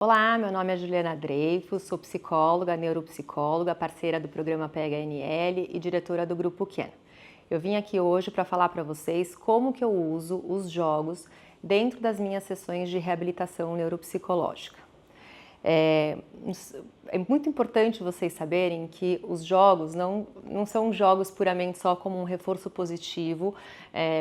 Olá, meu nome é Juliana Dreyfus, sou psicóloga, neuropsicóloga, parceira do programa PHNL e diretora do Grupo Ken. Eu vim aqui hoje para falar para vocês como que eu uso os jogos dentro das minhas sessões de reabilitação neuropsicológica. É muito importante vocês saberem que os jogos não são jogos puramente só como um reforço positivo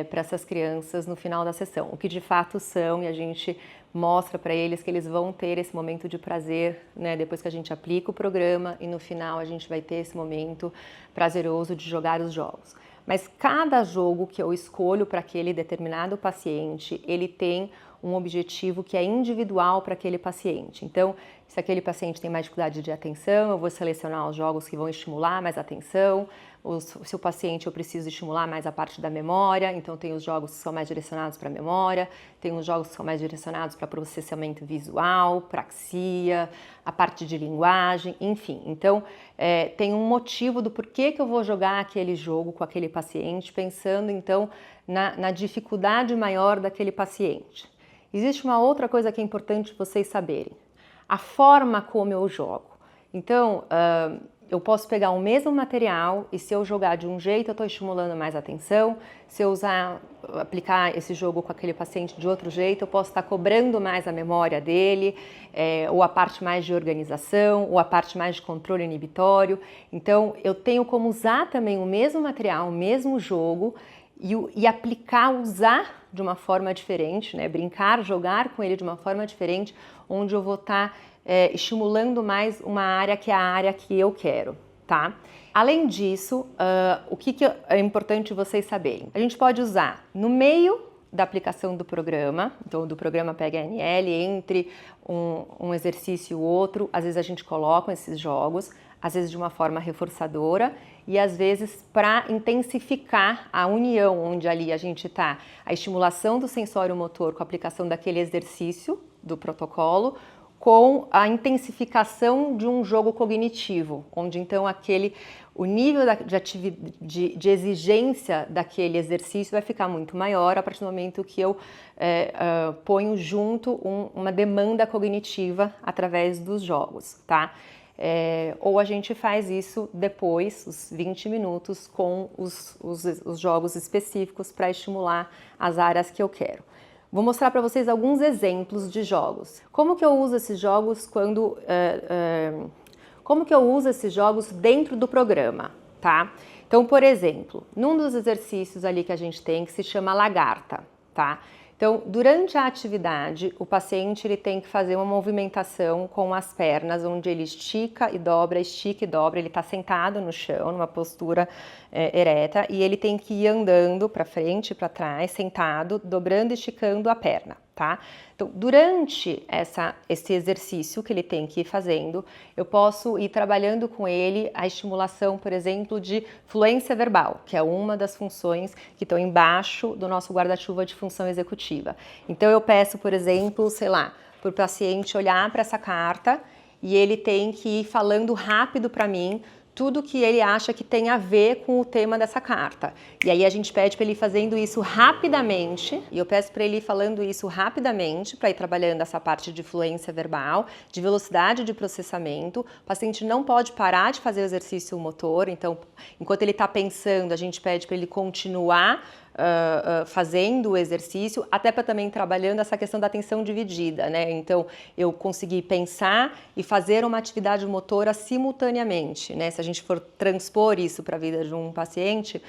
para essas crianças no final da sessão. O que de fato são, e a gente mostra para eles que eles vão ter esse momento de prazer, né, depois que a gente aplica o programa e no final a gente vai ter esse momento prazeroso de jogar os jogos. Mas cada jogo que eu escolho para aquele determinado paciente, ele tem um objetivo que é individual para aquele paciente. Então, se aquele paciente tem mais dificuldade de atenção, eu vou selecionar os jogos que vão estimular mais a atenção. Se o paciente eu preciso estimular mais a parte da memória, então tem os jogos que são mais direcionados para a memória, tem os jogos que são mais direcionados para processamento visual, praxia, a parte de linguagem, enfim. Então, tem um motivo do porquê que eu vou jogar aquele jogo com aquele paciente, pensando então na dificuldade maior daquele paciente. Existe uma outra coisa que é importante vocês saberem, a forma como eu jogo. Então, eu posso pegar o mesmo material e se eu jogar de um jeito eu estou estimulando mais a atenção, se eu aplicar esse jogo com aquele paciente de outro jeito, eu posso estar cobrando mais a memória dele, ou a parte mais de organização, ou a parte mais de controle inibitório. Então, eu tenho como usar também o mesmo material, o mesmo jogo, e aplicar, usar de uma forma diferente, né? Brincar, jogar com ele de uma forma diferente, onde eu vou estar estimulando mais uma área que é a área que eu quero, tá? Além disso, o que é importante vocês saberem? A gente pode usar no meio da aplicação do programa, então do programa PHNL, entre um exercício e o outro, às vezes a gente coloca esses jogos, às vezes de uma forma reforçadora e às vezes para intensificar a união, onde ali a gente está a estimulação do sensório motor com a aplicação daquele exercício do protocolo, com a intensificação de um jogo cognitivo, onde então o nível de exigência daquele exercício vai ficar muito maior a partir do momento que eu ponho junto uma demanda cognitiva através dos jogos, tá? Ou a gente faz isso depois, os 20 minutos, com os jogos específicos para estimular as áreas que eu quero. Vou mostrar para vocês alguns exemplos de jogos. Como que eu uso esses jogos como que eu uso esses jogos dentro do programa, tá? Então, por exemplo, num dos exercícios ali que a gente tem, que se chama lagarta, tá? Então, durante a atividade, o paciente ele tem que fazer uma movimentação com as pernas, onde ele estica e dobra, ele está sentado no chão, numa postura ereta, e ele tem que ir andando para frente e para trás, sentado, dobrando e esticando a perna, tá? Então, durante esse exercício que ele tem que ir fazendo, eu posso ir trabalhando com ele a estimulação, por exemplo, de fluência verbal, que é uma das funções que estão embaixo do nosso guarda-chuva de função executiva. Então, eu peço, por exemplo, sei lá, para o paciente olhar para essa carta e ele tem que ir falando rápido para mim tudo que ele acha que tem a ver com o tema dessa carta. E aí a gente pede para ele ir fazendo isso rapidamente, e eu peço para ele ir falando isso rapidamente, para ir trabalhando essa parte de fluência verbal, de velocidade de processamento. O paciente não pode parar de fazer o exercício motor, então, enquanto ele está pensando, a gente pede para ele continuar fazendo o exercício, até para também trabalhando essa questão da atenção dividida, né? Então, eu consegui pensar e fazer uma atividade motora simultaneamente, né? Se a gente for transpor isso para a vida de um paciente,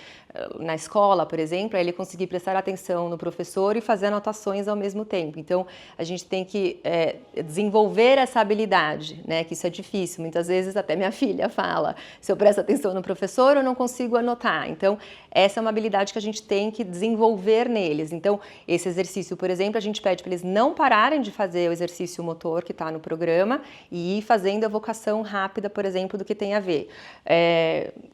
na escola, por exemplo, ele conseguir prestar atenção no professor e fazer anotações ao mesmo tempo. Então, a gente tem que desenvolver essa habilidade, né? Que isso é difícil. Muitas vezes até minha filha fala, se eu presto atenção no professor, eu não consigo anotar. Então, essa é uma habilidade que a gente tem que desenvolver neles. Então, esse exercício, por exemplo, a gente pede para eles não pararem de fazer o exercício motor que está no programa e ir fazendo a evocação rápida, por exemplo, do que tem a ver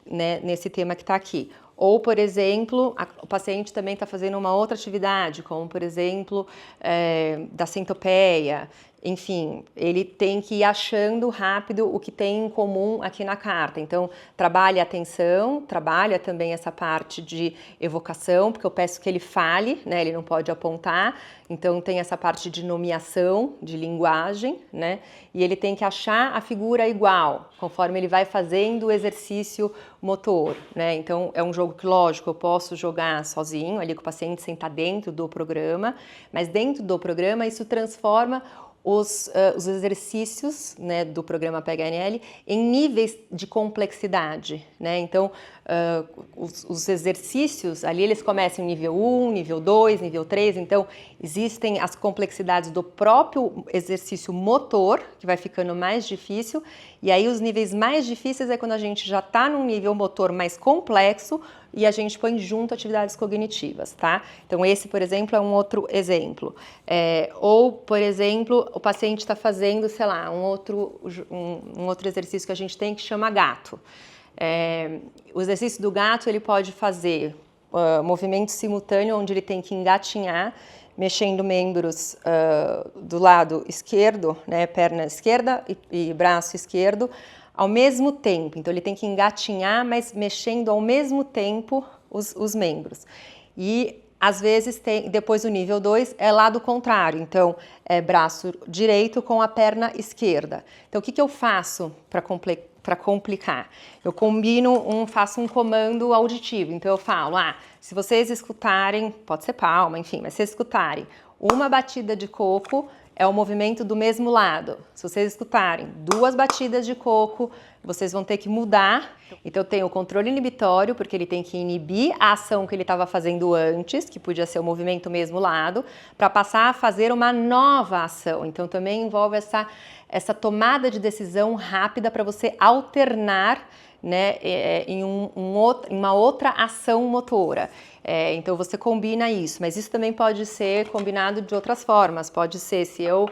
né, nesse tema que está aqui. Ou, por exemplo, o paciente também está fazendo uma outra atividade, como, por exemplo, da centopeia. enfim, ele tem que ir achando rápido o que tem em comum aqui na carta. Então, trabalha a atenção, trabalha também essa parte de evocação, porque eu peço que ele fale, né? Ele não pode apontar. Então, tem essa parte de nomeação, de linguagem, né? E ele tem que achar a figura igual, conforme ele vai fazendo o exercício motor, né? Então, é um jogo que, lógico, eu posso jogar sozinho, ali com o paciente sentar dentro do programa, mas dentro do programa isso transforma os exercícios, né, do programa PHNL em níveis de complexidade, né? Então, os exercícios ali eles começam em nível 1, nível 2, nível 3, então existem as complexidades do próprio exercício motor, que vai ficando mais difícil, e aí os níveis mais difíceis é quando a gente já está num nível motor mais complexo e a gente põe junto atividades cognitivas, tá? Então esse, por exemplo, é um outro exemplo. Ou, por exemplo, o paciente está fazendo, sei lá, um outro exercício que a gente tem que chama gato. O exercício do gato ele pode fazer movimento simultâneo, onde ele tem que engatinhar, mexendo membros do lado esquerdo, né, perna esquerda e braço esquerdo, ao mesmo tempo. Então ele tem que engatinhar, mas mexendo ao mesmo tempo os membros. E às vezes depois o nível 2 é lado contrário, então é braço direito com a perna esquerda. Então o que eu faço para complicar? Eu faço um comando auditivo, então eu falo, se vocês escutarem, pode ser palma, enfim, mas se vocês escutarem uma batida de coco, é o movimento do mesmo lado. Se vocês escutarem 2 batidas de coco, vocês vão ter que mudar. Então eu tenho o controle inibitório, porque ele tem que inibir a ação que ele estava fazendo antes, que podia ser o movimento mesmo lado, para passar a fazer uma nova ação. Então também envolve essa tomada de decisão rápida para você alternar, né, em uma outra ação motora. Então você combina isso, mas isso também pode ser combinado de outras formas. Pode ser, se eu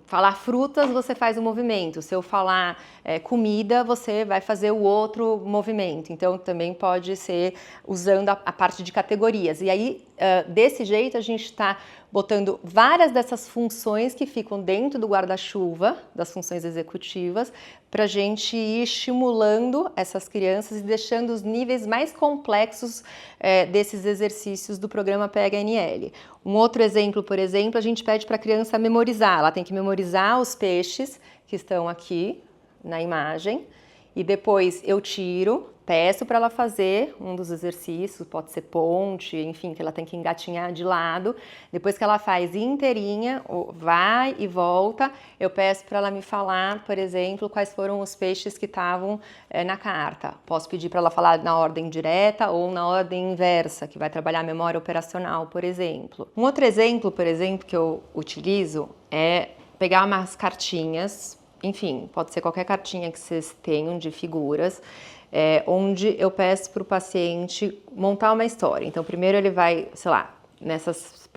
falar frutas, você faz um movimento. Se eu falar comida, você vai fazer o outro movimento. Então também pode ser usando a parte de categorias. E aí, desse jeito, a gente está botando várias dessas funções que ficam dentro do guarda-chuva, das funções executivas, para a gente ir estimulando essas crianças e deixando os níveis mais complexos desses exercícios do programa PHNL. Um outro exemplo, por exemplo, a gente pede para a criança memorizar. Ela tem que memorizar os peixes que estão aqui na imagem e depois eu tiro, peço para ela fazer um dos exercícios, pode ser ponte, enfim, que ela tem que engatinhar de lado. Depois que ela faz inteirinha, vai e volta, eu peço para ela me falar, por exemplo, quais foram os peixes que estavam na carta. Posso pedir para ela falar na ordem direta ou na ordem inversa, que vai trabalhar a memória operacional, por exemplo. Um outro exemplo, por exemplo, que eu utilizo é pegar umas cartinhas, enfim, pode ser qualquer cartinha que vocês tenham de figuras, onde eu peço para o paciente montar uma história. Então, primeiro ele vai, sei lá, nessas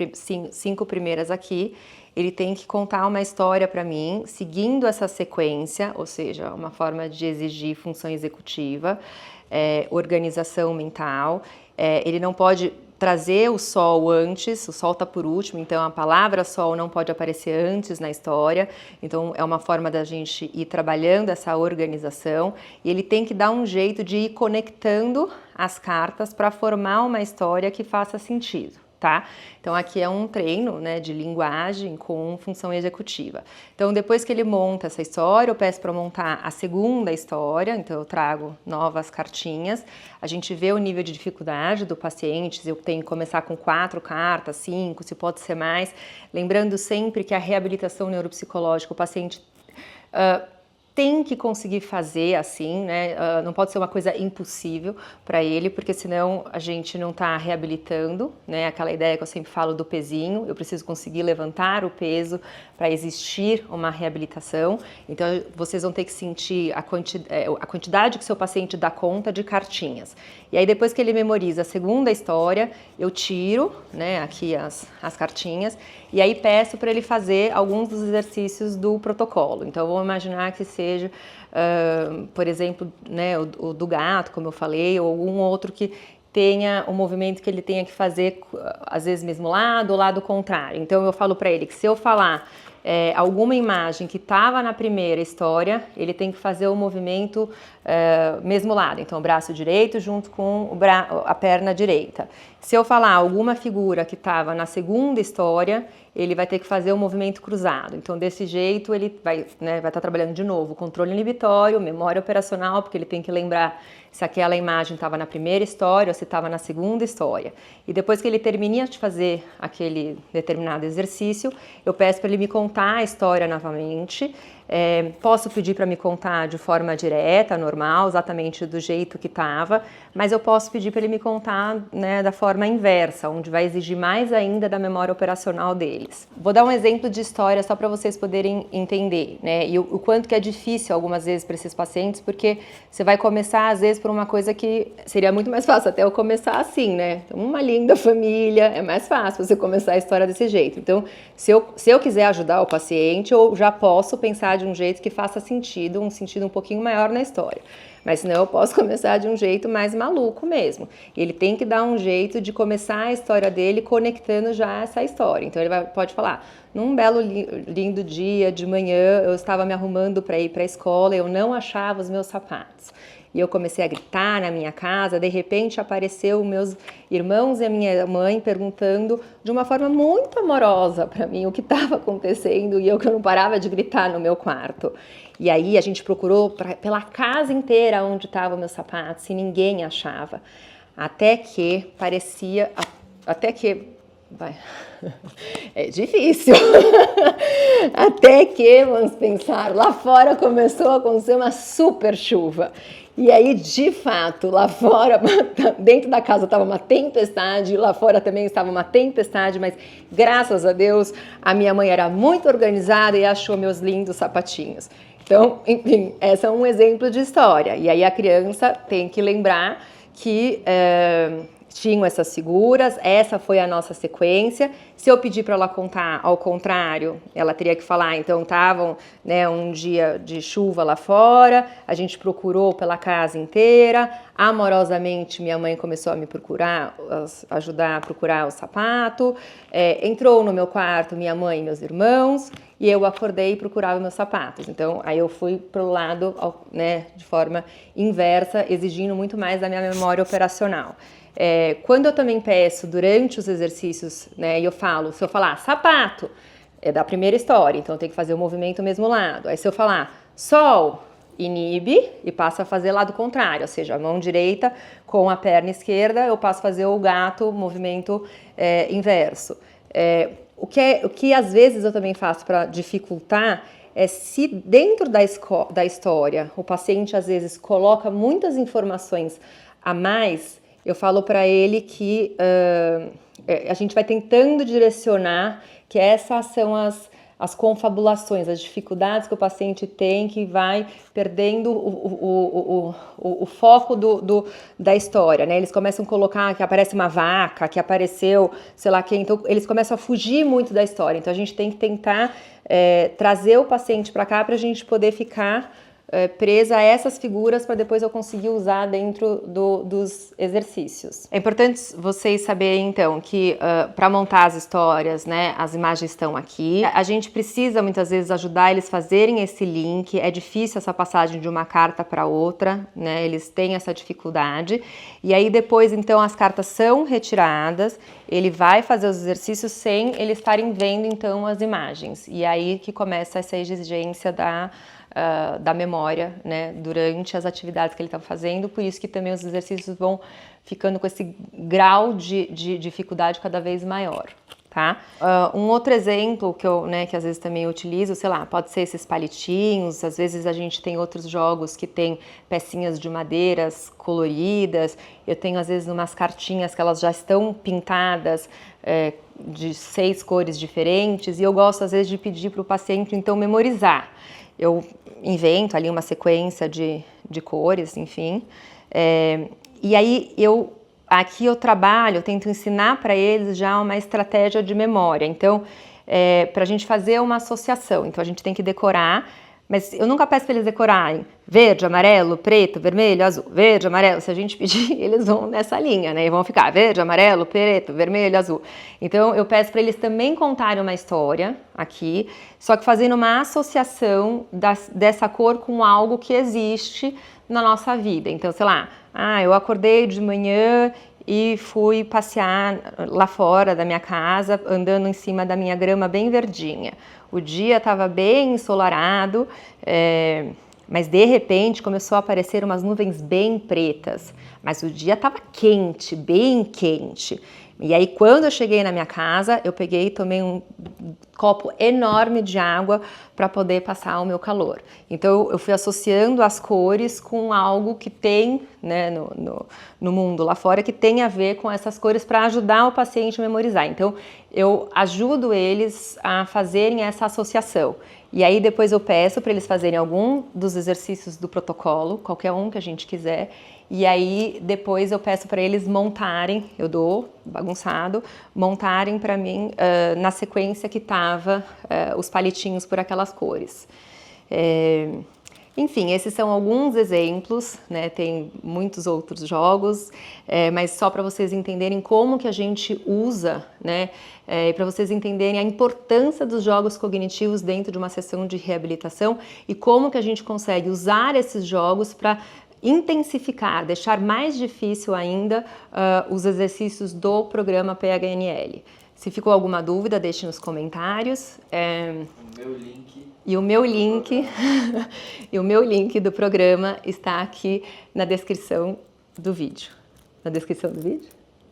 5 primeiras aqui, ele tem que contar uma história para mim, seguindo essa sequência, ou seja, uma forma de exigir função executiva, organização mental. Ele não pode trazer o sol antes, o sol está por último, então a palavra sol não pode aparecer antes na história, então é uma forma da gente ir trabalhando essa organização e ele tem que dar um jeito de ir conectando as cartas para formar uma história que faça sentido. Tá? Então aqui é um treino, né, de linguagem com função executiva. Então depois que ele monta essa história, eu peço para montar a segunda história, então eu trago novas cartinhas, a gente vê o nível de dificuldade do paciente, se eu tenho que começar com 4 cartas, 5, se pode ser mais, lembrando sempre que a reabilitação neuropsicológica, o paciente tem que conseguir fazer assim, né? Não pode ser uma coisa impossível para ele, porque senão a gente não está reabilitando, né? Aquela ideia que eu sempre falo do pezinho, eu preciso conseguir levantar o peso para existir uma reabilitação. Então vocês vão ter que sentir a quantidade que seu paciente dá conta de cartinhas. E aí depois que ele memoriza a segunda história, eu tiro, né, aqui as cartinhas e aí peço para ele fazer alguns dos exercícios do protocolo. Então vamos imaginar que seja, por exemplo, né, o do gato, como eu falei, ou algum outro que tenha um movimento que ele tenha que fazer, às vezes mesmo lado ou lado contrário. Então eu falo para ele que se eu falar alguma imagem que estava na primeira história, ele tem que fazer o movimento mesmo lado, então o braço direito junto com a perna direita. Se eu falar alguma figura que estava na segunda história, ele vai ter que fazer o movimento cruzado. Então, desse jeito, ele vai estar trabalhando de novo controle inibitório, memória operacional, porque ele tem que lembrar se aquela imagem estava na primeira história ou se estava na segunda história. E depois que ele termina de fazer aquele determinado exercício, eu peço para ele me contar a história novamente. Posso pedir para me contar de forma direta, normal, exatamente do jeito que estava, mas eu posso pedir para ele me contar, né, da forma inversa, onde vai exigir mais ainda da memória operacional deles. Vou dar um exemplo de história só para vocês poderem entender, né, e o quanto que é difícil algumas vezes para esses pacientes, porque você vai começar às vezes por uma coisa que seria muito mais fácil até eu começar assim, né, uma linda família, é mais fácil você começar a história desse jeito. Então, se eu quiser ajudar o paciente, eu já posso pensar de um jeito que faça sentido, um sentido um pouquinho maior na história. Mas senão eu posso começar de um jeito mais maluco mesmo. E ele tem que dar um jeito de começar a história dele conectando já essa história. Então ele pode falar, num belo lindo dia de manhã, eu estava me arrumando para ir para a escola, eu não achava os meus sapatos. E eu comecei a gritar na minha casa, de repente apareceu meus irmãos e a minha mãe perguntando de uma forma muito amorosa para mim o que estava acontecendo e que eu não parava de gritar no meu quarto. E aí a gente procurou pela casa inteira onde estavam meus sapatos e ninguém achava. Até que vai. É difícil. Até que, vamos pensar, lá fora começou a acontecer uma super chuva. E aí, de fato, lá fora, dentro da casa estava uma tempestade, lá fora também estava uma tempestade, mas graças a Deus, a minha mãe era muito organizada e achou meus lindos sapatinhos. Então, enfim, esse é um exemplo de história. E aí a criança tem que lembrar que tinham essas figuras, essa foi a nossa sequência. Se eu pedir para ela contar ao contrário, ela teria que falar, então estavam, né, um dia de chuva lá fora, a gente procurou pela casa inteira, amorosamente minha mãe começou a me procurar, ajudar a procurar o sapato, entrou no meu quarto minha mãe e meus irmãos, e eu acordei e procurava meus sapatos. Então, aí eu fui para o lado, né, de forma inversa, exigindo muito mais da minha memória operacional. Quando eu também peço durante os exercícios, né, e eu falo, se eu falar sapato, é da primeira história, então eu tenho que fazer o movimento mesmo lado. Aí se eu falar sol, inibe e passo a fazer lado contrário, ou seja, a mão direita com a perna esquerda, eu passo a fazer o gato, movimento inverso. O que às vezes eu também faço para dificultar é se dentro da história o paciente às vezes coloca muitas informações a mais, eu falo para ele que a gente vai tentando direcionar que essas são as confabulações, as dificuldades que o paciente tem, que vai perdendo o foco da história, né? Eles começam a colocar que aparece uma vaca, que apareceu, sei lá quem, então eles começam a fugir muito da história. Então a gente tem que tentar trazer o paciente para cá para a gente poder ficar presa a essas figuras para depois eu conseguir usar dentro dos exercícios. É importante vocês saberem então que para montar as histórias, né, as imagens estão aqui. A gente precisa muitas vezes ajudar eles a fazerem esse link. É difícil essa passagem de uma carta para outra, né? Eles têm essa dificuldade. E aí depois então as cartas são retiradas. Ele vai fazer os exercícios sem eles estarem vendo então as imagens. E aí que começa essa exigência da memória, né, durante as atividades que ele está fazendo, por isso que também os exercícios vão ficando com esse grau de dificuldade cada vez maior, tá? Um outro exemplo que às vezes também eu utilizo, sei lá, pode ser esses palitinhos, às vezes a gente tem outros jogos que tem pecinhas de madeiras coloridas, eu tenho às vezes umas cartinhas que elas já estão pintadas, de 6 cores diferentes, e eu gosto às vezes de pedir para o paciente então memorizar. Eu invento ali uma sequência de cores, enfim, e aí aqui eu trabalho, eu tento ensinar para eles já uma estratégia de memória, então para a gente fazer uma associação, então a gente tem que decorar Mas eu nunca peço para eles decorarem verde, amarelo, preto, vermelho, azul. Verde, amarelo. Se a gente pedir, eles vão nessa linha, né? E vão ficar verde, amarelo, preto, vermelho, azul. Então eu peço para eles também contarem uma história aqui, só que fazendo uma associação dessa cor com algo que existe na nossa vida. Então, sei lá, eu acordei de manhã e fui passear lá fora da minha casa, andando em cima da minha grama bem verdinha. O dia estava bem ensolarado, mas de repente começou a aparecer umas nuvens bem pretas. Mas o dia estava quente, bem quente. E aí, quando eu cheguei na minha casa, eu peguei e tomei um copo enorme de água para poder passar o meu calor. Então, eu fui associando as cores com algo que tem, né, no mundo lá fora, que tem a ver com essas cores para ajudar o paciente a memorizar. Então, eu ajudo eles a fazerem essa associação. E aí, depois eu peço para eles fazerem algum dos exercícios do protocolo, qualquer um que a gente quiser. E aí, depois eu peço para eles montarem, eu dou bagunçado, montarem para mim na sequência que tava os palitinhos por aquelas cores. Enfim, esses são alguns exemplos, né? Tem muitos outros jogos, mas só para vocês entenderem como que a gente usa, né? E para vocês entenderem a importância dos jogos cognitivos dentro de uma sessão de reabilitação e como que a gente consegue usar esses jogos para intensificar, deixar mais difícil ainda os exercícios do programa PHNL. Se ficou alguma dúvida, deixe nos comentários. O meu link do programa está aqui na descrição do vídeo. Na descrição do vídeo?